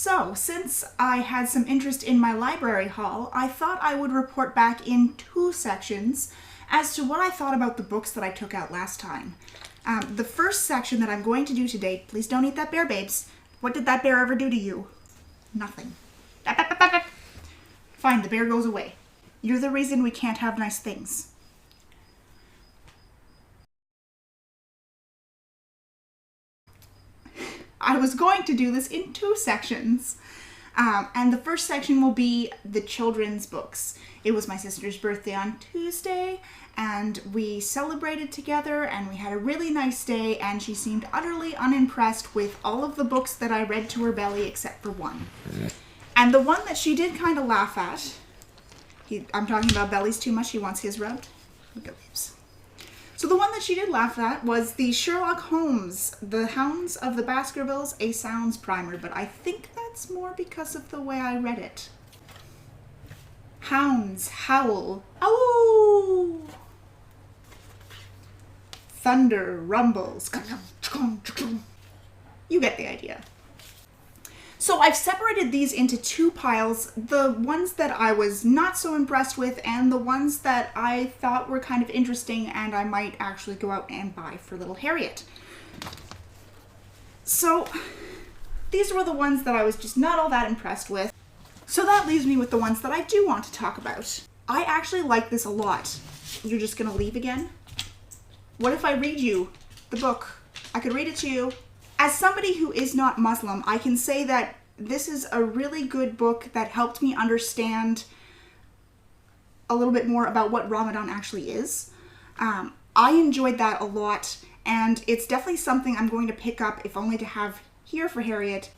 So, since I had some interest in my library haul, I thought I would report back in 2 sections as to what I thought about the books that I took out last time. The first section that I'm going to do today, please don't eat that bear, babes. What did that bear ever do to you? Nothing. Fine, the bear goes away. You're the reason we can't have nice things. I was going to do this in 2 sections. And the first section will be the children's books. It was my sister's birthday on Tuesday, and we celebrated together, and we had a really nice day, and she seemed utterly unimpressed with all of the books that I read to her belly except for one. And the one that she did kind of laugh at, I'm talking about bellies too much, he wants his rubbed. Look at babes. So the one that she did laugh at was the Sherlock Holmes, The Hounds of the Baskervilles, A Sounds Primer, but I think that's more because of the way I read it. Hounds howl, ow! Thunder rumbles, you get the idea. So I've separated these into 2 piles, the ones that I was not so impressed with and the ones that I thought were kind of interesting and I might actually go out and buy for little Harriet. So these were the ones that I was just not all that impressed with. So that leaves me with the ones that I do want to talk about. I actually like this a lot. You're just gonna leave again? What if I read you the book? I could read it to you. As somebody who is not Muslim, I can say that this is a really good book that helped me understand a little bit more about what Ramadan actually is. I enjoyed that a lot, and it's definitely something I'm going to pick up, if only to have here for Harriet.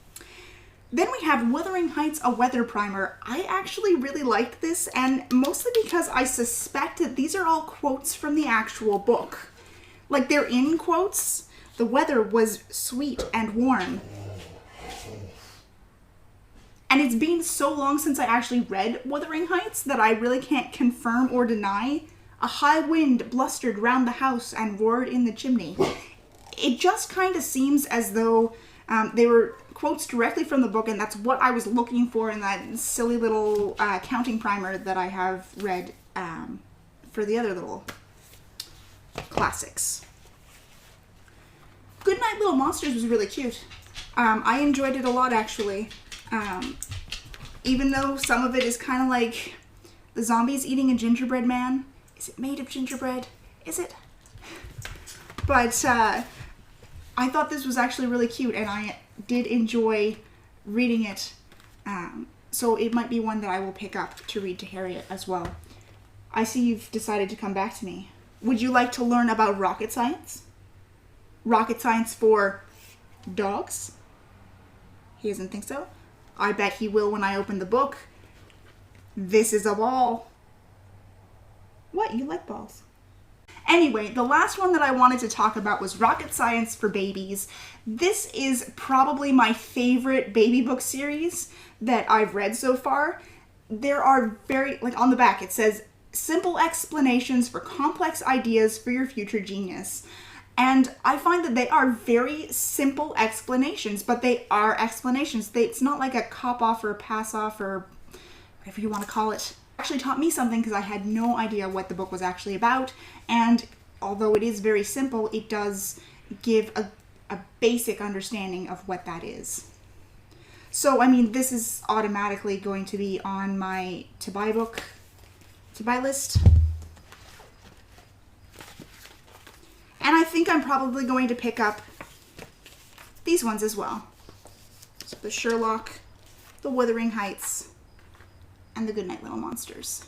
Then we have Wuthering Heights, a weather primer. I actually really liked this, and mostly because I suspect that these are all quotes from the actual book. Like, they're in quotes. The weather was sweet and warm. And it's been so long since I actually read Wuthering Heights that I really can't confirm or deny. A high wind blustered round the house and roared in the chimney. It just kind of seems as though they were quotes directly from the book, and that's what I was looking for in that silly little counting primer that I have read for the other little classics. Goodnight Little Monsters was really cute. I enjoyed it a lot, actually. Even though some of it is kind of like the zombies eating a gingerbread man. Is it made of gingerbread? Is it? But I thought this was actually really cute, and I did enjoy reading it. So it might be one that I will pick up to read to Harriet as well. I see you've decided to come back to me. Would you like to learn about rocket science? Rocket science for dogs? He doesn't think so? I bet he will when I open the book. This is a ball. What? You like balls? Anyway, the last one that I wanted to talk about was Rocket Science for Babies. This is probably my favorite baby book series that I've read so far. There are on the back it says, simple explanations for complex ideas for your future genius. And I find that they are very simple explanations, but they are explanations. It's not like a cop-off or a pass-off or whatever you want to call it. It actually taught me something because I had no idea what the book was actually about. And although it is very simple, it does give a basic understanding of what that is. So, I mean, this is automatically going to be on my to-buy list. And I think I'm probably going to pick up these ones as well. So the Sherlock, the Wuthering Heights, and the Goodnight Little Monsters.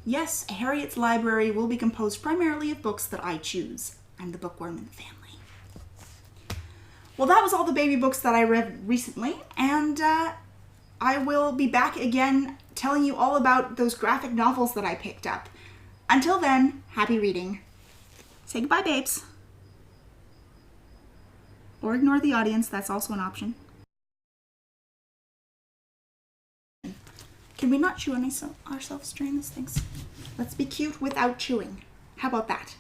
Yes, Harriet's library will be composed primarily of books that I choose. I'm the bookworm in the family. Well, that was all the baby books that I read recently, and I will be back again telling you all about those graphic novels that I picked up. Until then, happy reading. Say goodbye, babes. Or ignore the audience, that's also an option. Can we not chew on ourselves during these things? Let's be cute without chewing. How about that?